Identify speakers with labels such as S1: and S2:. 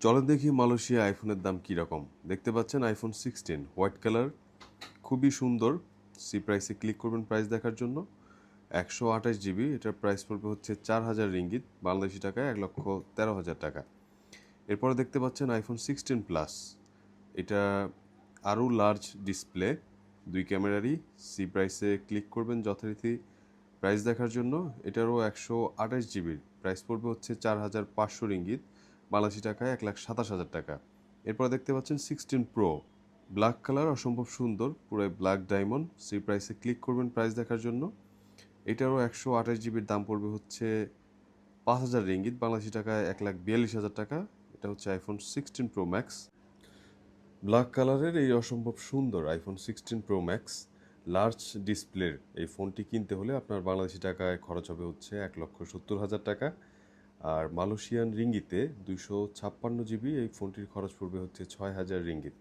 S1: চলেন দেখি মালয়েশিয়া আইফোনের দাম কীরকম। দেখতে পাচ্ছেন আইফোন 16 হোয়াইট কালার, খুবই সুন্দর। সি প্রাইসে ক্লিক করবেন প্রাইস দেখার জন্য। 128 জিবি, এটার প্রাইস পড়বে হচ্ছে 4,000 রিঙ্গিত, বাংলাদেশি টাকায় 1,13,000 টাকা। এরপরে দেখতে পাচ্ছেন আইফোন 16 প্লাস, এটা আরও লার্জ ডিসপ্লে, 2 ক্যামেরারই। সি প্রাইসে ক্লিক করবেন যথারীতি প্রাইস দেখার জন্য। এটারও 128 জিবির প্রাইস পড়বে হচ্ছে 4,500 রিঙ্গিত, বাংলাদেশি টাকায় 1,27,000 টাকা। এরপর দেখতে পাচ্ছেন 16 প্রো, ব্ল্যাক কালার, অসম্ভব সুন্দর, পুরো ব্ল্যাক ডায়মন্ড। সি প্রাইসে ক্লিক করবেন প্রাইস দেখার জন্য। এটারও 128 জিবির দাম পড়বে হচ্ছে 5,000 রিঙ্গিত, বাংলাদেশি টাকায় 1,42,000 টাকা। এটা হচ্ছে আইফোন 16 প্রো ম্যাক্স। ব্ল্যাক কালারের এই অসম্ভব সুন্দর আইফোন 16 প্রো ম্যাক্স লার্জ ডিসপ্লের এই ফোনটি কিনতে হলে আপনার বাংলাদেশি টাকায় খরচ হবে হচ্ছে 1,70,000 টাকা। আর মালয়েশিয়ান রিঙ্গিতে 256 জিবি এই ফোনটির খরচ পড়বে হচ্ছে 6,000 রিঙ্গিত।